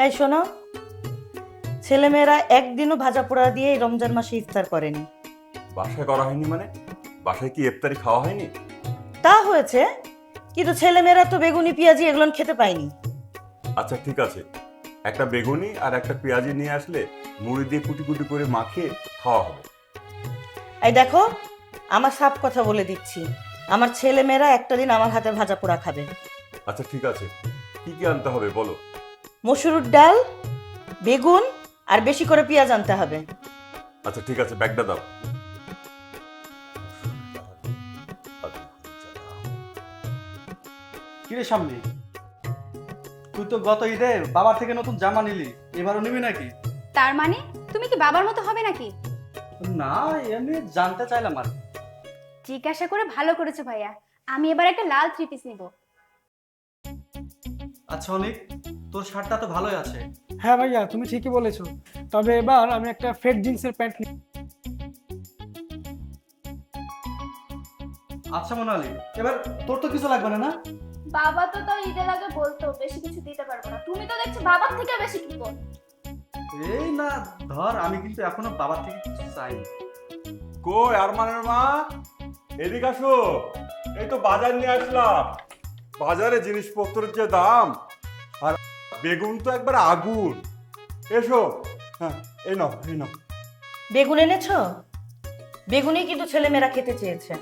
এই শোনো, ছেলেমেয়েরা একদিনও ভাজা পোড়া দিয়ে এই রমজান মাসে ইফতার করেনি। বাসায় করা হয়নি মানে? বাসায় কি ইফতারি খাওয়া হয়নি? তা হয়েছে, কিন্তু ছেলেমেয়েরা তো বেগুনি পেঁয়াজি এগুলো খেতে পায়নি। আচ্ছা ঠিক আছে, একটা বেগুনি আর একটা পেঁয়াজি নিয়ে আসলে মুড়ি দিয়ে কুটি কুটি করে মাখিয়ে খাওয়া হবে। এই দেখো, আমার সাফ কথা বলে দিচ্ছি, আমার ছেলেমেয়েরা একটা দিন আমার হাতে ভাজা পোড়া খাবে। আচ্ছা ঠিক আছে, কি কি আনতে হবে বলো? মসুর ডাল, বেগুন আর বেশি করে পেঁয়াজ আনতে হবে। আচ্ছা ঠিক আছে, ব্যাগটা দাও। কিরে সামনে, তুই তো গত ঈদে বাবার থেকে নতুন জামা নিলি, এবারও নিবি নাকি? তার মানে তুমি কি বাবার মতো হবে নাকি? না, এমনি জানতে চাইলাম আর। জিজ্ঞাসা করে ভালো করেছো ভাইয়া। আমি এবার একটা লাল থ্রি পিস নিব। আচ্ছা অনিক, তোর শার্টটা তো ভালোই আছে। হ্যাঁ ভাইয়া, তুমি ঠিকই বলেছো। তবে এবার আমি একটা ফেড জিন্সের প্যান্ট নিই। আচ্ছা মোনালি, এবার তোর তো কিছু লাগবে না না? বাবা তো তাও ঈদের আগে বলতো বেশি কিছু দিতে পারবো না, তুমি তো দেখছি বাবার থেকে বেশি কিনবো। এই না, ধর আমি কিন্তু এখনো বাবার থেকে কিছু চাইনি। কই আরমানের মা, এদিকে আসো। এই তো বাজার নিয়ে আসলাম। বাজারে জিনিসপত্রের যে দাম, আর বেগুন তো একবার আগুন। এসো, হ্যাঁ এই নাও এই নাও। বেগুন এনেছো? বেগুনই কিন্তু ছেলেমেয়েরা খেতে চেয়েছে।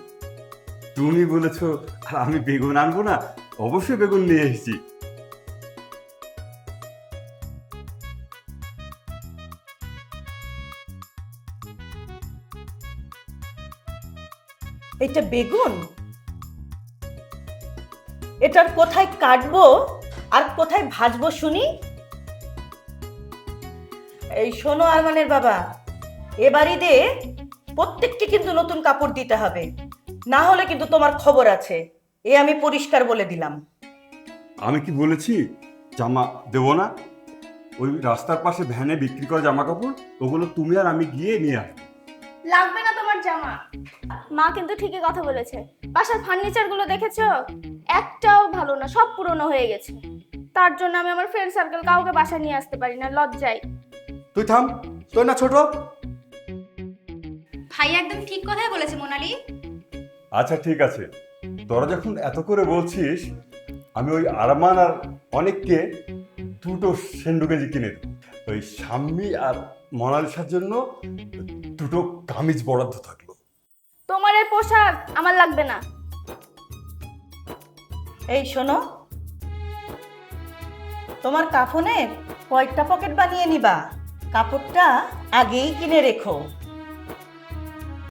তুমি বলেছো আর আমি বেগুন আনবো না? অবশ্যই বেগুন নিয়ে এসেছি। এটা বেগুন? এটার কোথায় কাটবো আর কোথায় ভাজবো শুনি? এই শোনো আরমানের বাবা, এবার ঈদে প্রত্যেককে কিন্তু নতুন কাপড় দিতে হবে, না হলে কিন্তু তোমার খবর আছে, এ আমি পরিষ্কার বলে দিলাম। আমি কি বলেছি জামা দেবো না? ওই রাস্তার পাশে ভ্যানে বিক্রি করা জামা কাপড়, ওগুলো তুমি আর আমি গিয়ে নিয়ে আসবো। লাগবে না তোমার জামা। মা কিন্তু ঠিকই কথা বলেছে। বাসার ফার্নিচার গুলো দেখেছো? একটাও ভালো না, সব পুরনো হয়ে গেছে। তার জন্য আমি আমার ফ্রেন্ড সার্কেল কাউকে বাসায় নিয়ে আসতে পারি না, লজ্জায়। তুই থাম, তুই না ছোট। ভাই একদম ঠিক কথাই বলেছে মোনালি। আচ্ছা ঠিক আছে, তোরা যখন এত করে বলছিস, আমি ওই আরমান আর অনেককে দুটো সেন্ডু কেজি কিনে দেবো। ওই শাম্মী আর মোনালিসার জন্য দুটো কামিজ বরাদ্দ থাকলো। তোমার এই পোশাক আমার লাগবে না। এই শোনো, তোমার কাফনে কয়টা পকেট বানিয়ে নিবা? কাপড়টা আগেই কিনে রেখো।